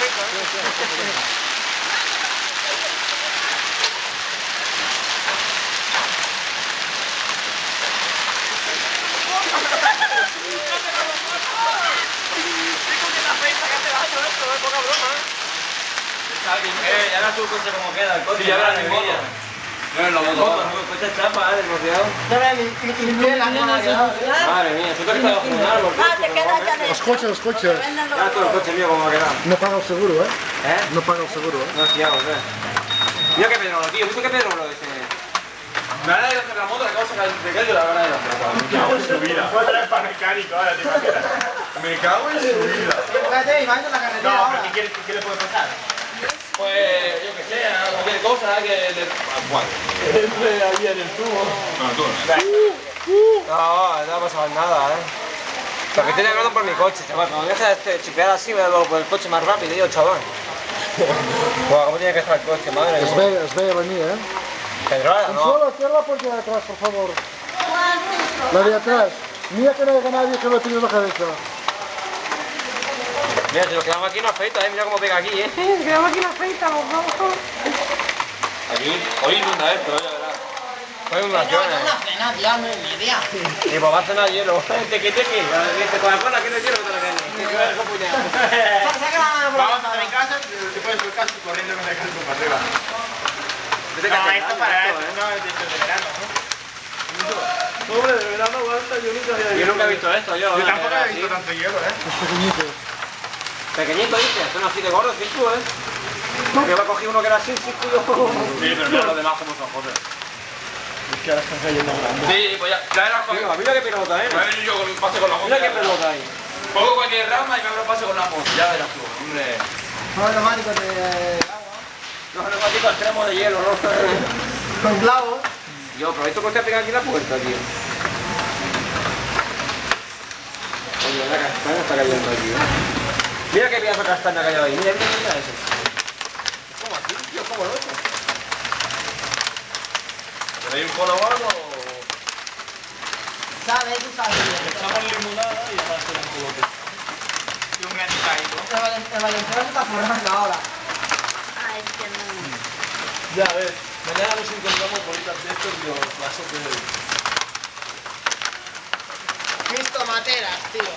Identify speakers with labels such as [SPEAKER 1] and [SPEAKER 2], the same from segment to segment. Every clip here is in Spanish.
[SPEAKER 1] perfecto, ¿eh?
[SPEAKER 2] Ya verás tu coche como queda, el coche.
[SPEAKER 1] Sí, ya verás mi moto.
[SPEAKER 2] No es la moto. El coche chapa, desbloqueado. Madre mía, tú te estás bajo un árbol.
[SPEAKER 3] Ah, te quedas ya de...
[SPEAKER 4] Los coches.
[SPEAKER 2] Ya tú el coche mío como ha quedado.
[SPEAKER 4] No paga el seguro, ¿eh?
[SPEAKER 2] ¿Eh?
[SPEAKER 4] No paga el seguro, ¿eh?
[SPEAKER 2] No, tío, mira qué pedrolo, tío. ¿Viste qué pedrolo ese?
[SPEAKER 1] Me van a ir a hacer la moto, acabo de sacar el pequeño, la van a ir a hacer.
[SPEAKER 5] Me cago en su vida. Voy a traer para mecánico ahora, te imaginas. Me cago en su vida. No, pero ¿qué le puede pasar?
[SPEAKER 1] Pues, yo que sé, cualquier cosa que le... Bueno.
[SPEAKER 5] Entre ahí en el tubo.
[SPEAKER 1] No, tú no.
[SPEAKER 2] No, no va a pasar nada, Lo que estoy lembrando por mi coche, chaval. Cuando dejas de chipear así, me da por el coche más rápido, yo, chaval. Buah, ¿cómo tiene que estar el coche, madre mía?
[SPEAKER 4] Es bella venir, ¿eh?
[SPEAKER 2] Pedrola, no.
[SPEAKER 4] Consuelo, cierra la puerta de atrás, por favor. La de atrás. Mira que no haya nadie que me pide la cabeza.
[SPEAKER 2] Mira, si nos quedamos aquí no afeita, mira cómo pega aquí, Si quedamos aquí no afeita, por favor.
[SPEAKER 1] Aquí, hoy inunda esto, ya verás.
[SPEAKER 2] Hay inundaciones. Y pues va a cenar hielo. Tequi. Dice, Coca-Cola, ¿quién es hielo que te la quede? Que va a dejar puñado.
[SPEAKER 5] Vamos a mi casa, te puedes el casco corriendo con el casco para arriba.
[SPEAKER 2] Vete
[SPEAKER 5] No,
[SPEAKER 2] que
[SPEAKER 5] esto para esto, no es de verano, ¿no?
[SPEAKER 1] Hombre, de verano aguanta, yo
[SPEAKER 2] nunca he visto esto, yo.
[SPEAKER 5] Yo tampoco he visto tanto hielo,
[SPEAKER 4] Es pequeñito.
[SPEAKER 2] Pequeñito, dice, son así de gordos, sí, tú, Que va a coger uno que era así, sí, tío.
[SPEAKER 1] Sí, pero mira los demás como son, joder.
[SPEAKER 5] Es que ahora están cayendo grandes.
[SPEAKER 1] Sí, pues ya verás con...
[SPEAKER 2] Mira qué pelota,
[SPEAKER 1] Me voy a venir yo con un pase con la moto.
[SPEAKER 2] Mira qué pelota ahí.
[SPEAKER 1] Pongo cualquier rama y me abro pase con la moto. Ya verás tú, hombre.
[SPEAKER 4] Son automáticos de agua.
[SPEAKER 2] Los neumáticos extremos de hielo, ¿no?
[SPEAKER 4] Con clavos.
[SPEAKER 2] Yo, pero esto que usted pega aquí en la puerta, tío. Oye, la castaña está cayendo aquí, Mira qué pedazo de castaña ha caído ahí. Mira eso. ¿Cómo así, tío? ¿Cómo lo he hecho?
[SPEAKER 1] ¿Queréis un cola o algo?
[SPEAKER 3] ¿Sabes? Tú sabes.
[SPEAKER 1] Echamos limonada y ahora se un colote.
[SPEAKER 5] Y un granizadito.
[SPEAKER 3] El Valenzuela se está forrando ahora. Ah, es que no...
[SPEAKER 1] Ya ves, mañana nos encontramos bolitas de estos y los vasos de...
[SPEAKER 3] Mis tomateras, tío.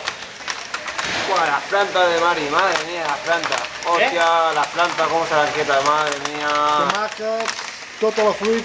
[SPEAKER 2] Buah, las plantas de Mari, madre mía, las plantas. Hostia, las plantas, cómo se las quieta, madre mía.
[SPEAKER 4] Tomàquets, tota la fruita.